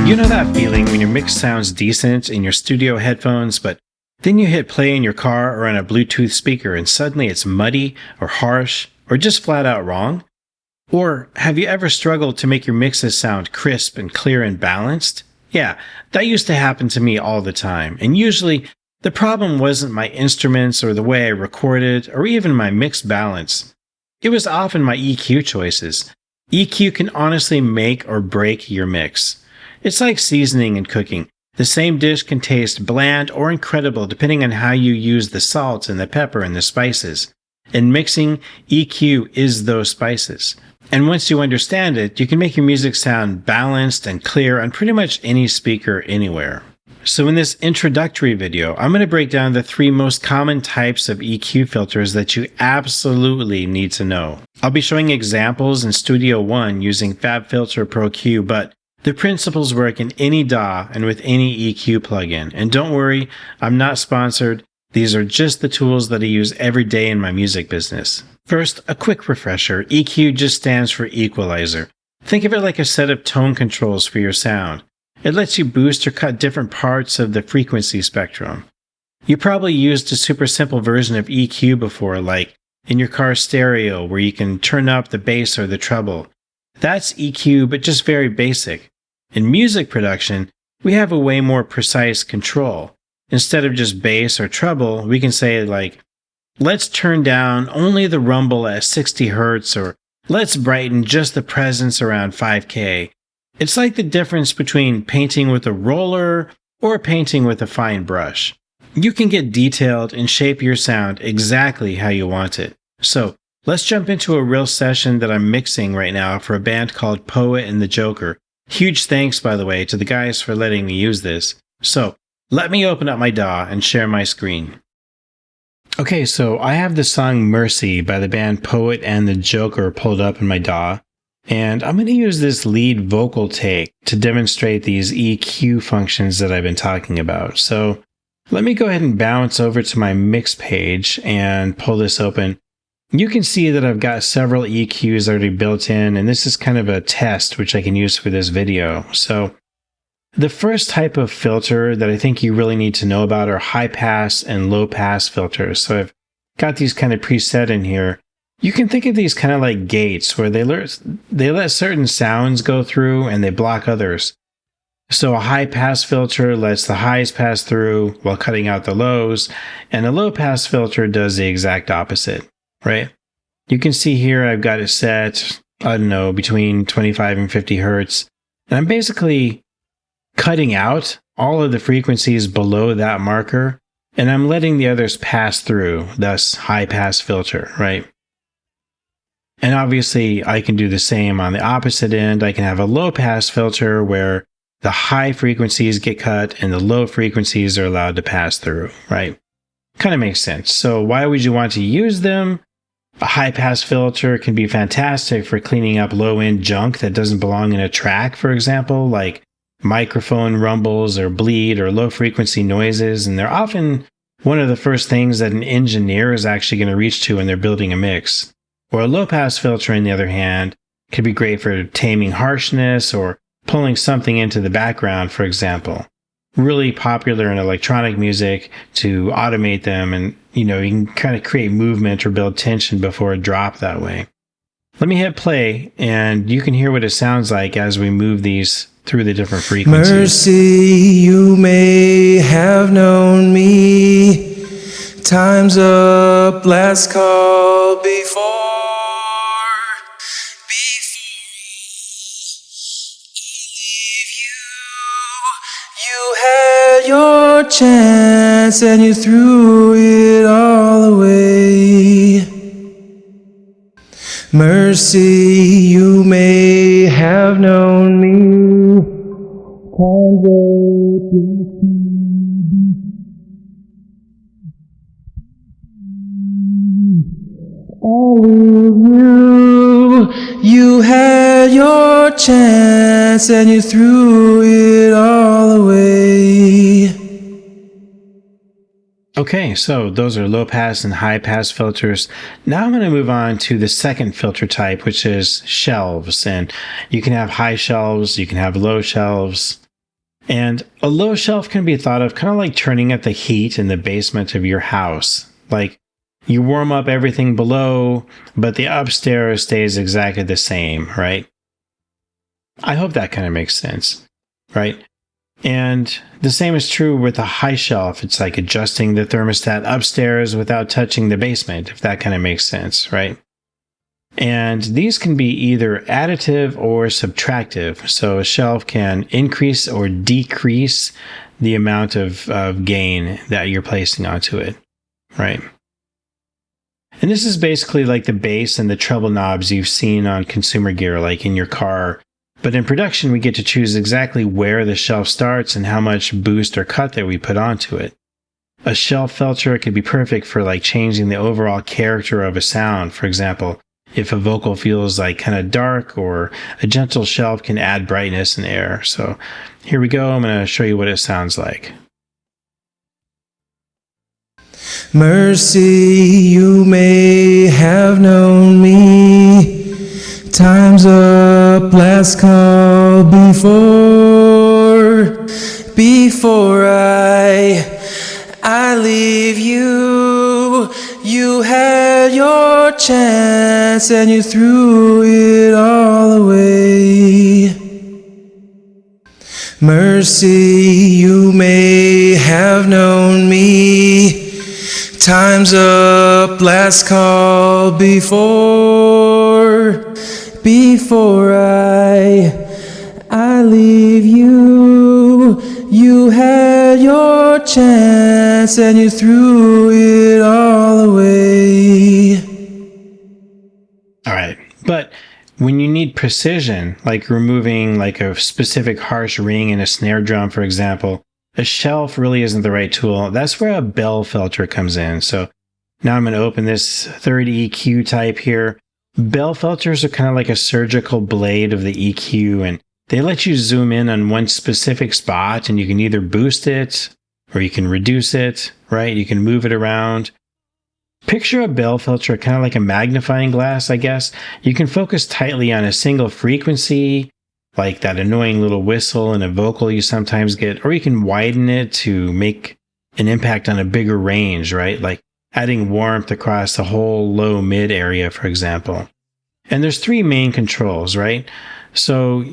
You know that feeling when your mix sounds decent in your studio headphones, but then you hit play in your car or on a Bluetooth speaker and suddenly it's muddy or harsh or just flat out wrong? Or have you ever struggled to make your mixes sound crisp and clear and balanced? Yeah, that used to happen to me all the time, and usually the problem wasn't my instruments or the way I recorded or even my mix balance. It was often my EQ choices. EQ can honestly make or break your mix. It's like seasoning and cooking. The same dish can taste bland or incredible depending on how you use the salt and the pepper and the spices. In mixing, EQ is those spices. And once you understand it, you can make your music sound balanced and clear on pretty much any speaker anywhere. So in this introductory video, I'm going to break down the 3 most common types of EQ filters that you absolutely need to know. I'll be showing examples in Studio One using FabFilter Pro Q, but the principles work in any DAW and with any EQ plugin. And don't worry, I'm not sponsored. These are just the tools that I use every day in my music business. First, a quick refresher. EQ just stands for equalizer. Think of it like a set of tone controls for your sound. It lets you boost or cut different parts of the frequency spectrum. You probably used a super simple version of EQ before, like in your car stereo where you can turn up the bass or the treble. That's EQ, but just very basic. In music production, we have a way more precise control. Instead of just bass or treble, we can say like, let's turn down only the rumble at 60 Hz or let's brighten just the presence around 5K. It's like the difference between painting with a roller or painting with a fine brush. You can get detailed and shape your sound exactly how you want it. So let's jump into a real session that I'm mixing right now for a band called Poet and the Joker. Huge thanks, by the way, to the guys for letting me use this. So let me open up my DAW and share my screen. Okay, so I have the song Mercy by the band Poet and the Joker pulled up in my DAW. And I'm going to use this lead vocal take to demonstrate these EQ functions that I've been talking about. So let me go ahead and bounce over to my mix page and pull this open. You can see that I've got several EQs already built in, and this is kind of a test which I can use for this video. So the first type of filter that I think you really need to know about are high pass and low pass filters. So I've got these kind of preset in here. You can think of these kind of like gates where they let certain sounds go through and they block others. So a high pass filter lets the highs pass through while cutting out the lows, and a low pass filter does the exact opposite, right? You can see here I've got it set, I don't know, between 25 and 50 Hertz. And I'm basically cutting out all of the frequencies below that marker, and I'm letting the others pass through, thus high pass filter, right? And obviously, I can do the same on the opposite end. I can have a low pass filter where the high frequencies get cut and the low frequencies are allowed to pass through, right? Kind of makes sense. So why would you want to use them? A high pass filter can be fantastic for cleaning up low end junk that doesn't belong in a track, for example, like microphone rumbles or bleed or low frequency noises. And they're often one of the first things that an engineer is actually going to reach to when they're building a mix. Or a low-pass filter, on the other hand, could be great for taming harshness or pulling something into the background, for example. Really popular in electronic music to automate them, and you can kind of create movement or build tension before a drop that way. Let me hit play, and you can hear what it sounds like as we move these through the different frequencies. Mercy, you may have known me. Time's up, last call before. Your chance and you threw it all away. Mercy, you may have known me. All with you had your chance and you threw it all away. Okay, so those are low pass and high pass filters. Now I'm going to move on to the second filter type, which is shelves. And you can have high shelves, you can have low shelves. And a low shelf can be thought of kind of like turning up the heat in the basement of your house. Like you warm up everything below, but the upstairs stays exactly the same, right? I hope that kind of makes sense, right? And the same is true with a high shelf. It's like adjusting the thermostat upstairs without touching the basement, if that kind of makes sense, right? And these can be either additive or subtractive. So a shelf can increase or decrease the amount of gain that you're placing onto it, right? And this is basically like the bass and the treble knobs you've seen on consumer gear, like in your car. But in production, we get to choose exactly where the shelf starts and how much boost or cut that we put onto it. A shelf filter could be perfect for like changing the overall character of a sound. For example, if a vocal feels like kind of dark, or a gentle shelf can add brightness and air. So here we go. I'm going to show you what it sounds like. Mercy, you may have known me. Time's up, last call before I leave you. You had your chance and you threw it all away. Mercy, you may have known me. Time's up, last call before I leave you. You had your chance and you threw it all away. All right. But when you need precision, like removing like a specific harsh ring in a snare drum, for example, a shelf really isn't the right tool. That's where a bell filter comes in. So now I'm going to open this third EQ type here. Bell filters are kind of like a surgical blade of the EQ, and they let you zoom in on one specific spot, and you can either boost it or you can reduce it, right? You can move it around. Picture a bell filter kind of like a magnifying glass, I guess. You can focus tightly on a single frequency, like that annoying little whistle in a vocal you sometimes get, or you can widen it to make an impact on a bigger range, right? Like adding warmth across the whole low mid area, for example. And there's three main controls, right? So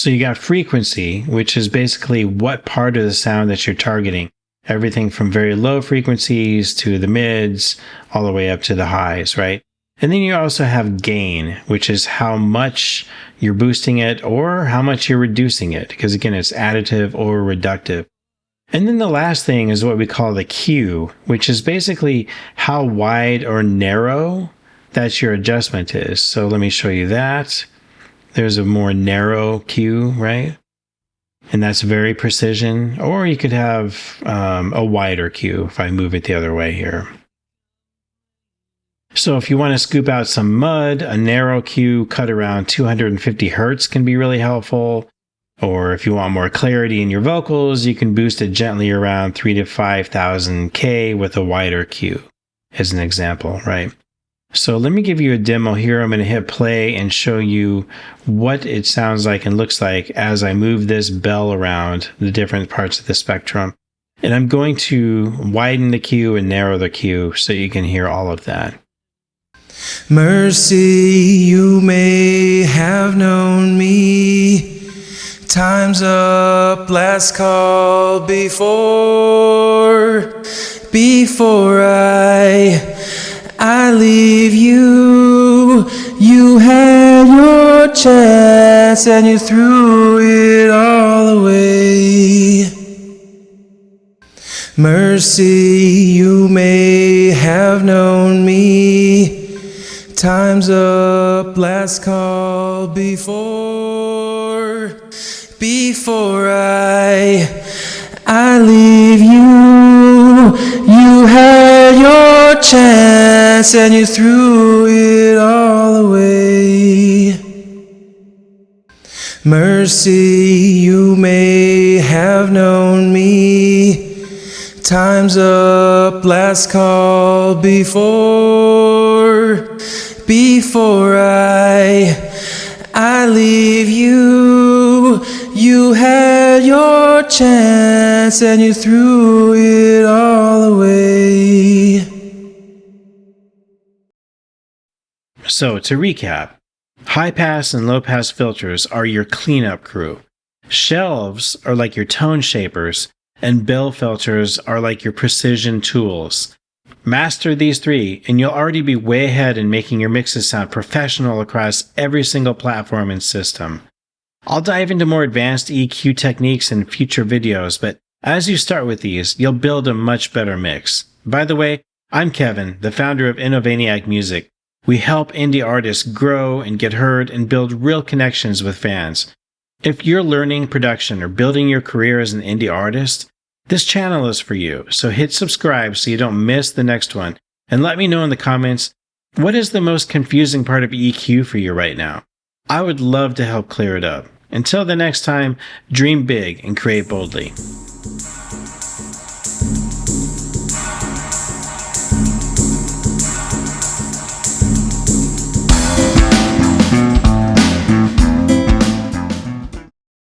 you got frequency, which is basically what part of the sound that you're targeting. Everything from very low frequencies to the mids, all the way up to the highs, right? And then you also have gain, which is how much you're boosting it or how much you're reducing it, because again, it's additive or reductive. And then the last thing is what we call the Q, which is basically how wide or narrow that your adjustment is. So let me show you that. There's a more narrow Q, right? And that's very precision. Or you could have a wider Q if I move it the other way here. So if you want to scoop out some mud, a narrow Q cut around 250 hertz can be really helpful. Or if you want more clarity in your vocals, you can boost it gently around 3,000 to 5,000 K with a wider Q, as an example, right? So let me give you a demo here. I'm going to hit play and show you what it sounds like and looks like as I move this bell around the different parts of the spectrum. And I'm going to widen the Q and narrow the Q so you can hear all of that. Mercy, you may have known me. Time's up, last call before I leave you. You had your chance and you threw it all away. Mercy, you may have known me. Time's up, last call before I leave you. You had your chance and you threw it all away. Mercy, you may have known me. Time's up, last call before I leave you. You had your chance and you threw it all away. So, to recap, high pass and low pass filters are your cleanup crew. Shelves are like your tone shapers, and bell filters are like your precision tools. Master these three, and you'll already be way ahead in making your mixes sound professional across every single platform and system. I'll dive into more advanced EQ techniques in future videos, but as you start with these, you'll build a much better mix. By the way, I'm Kevin, the founder of Innovaniac Music. We help indie artists grow and get heard and build real connections with fans. If you're learning production or building your career as an indie artist, this channel is for you, so hit subscribe so you don't miss the next one, and let me know in the comments, what is the most confusing part of EQ for you right now? I would love to help clear it up. Until the next time, dream big and create boldly.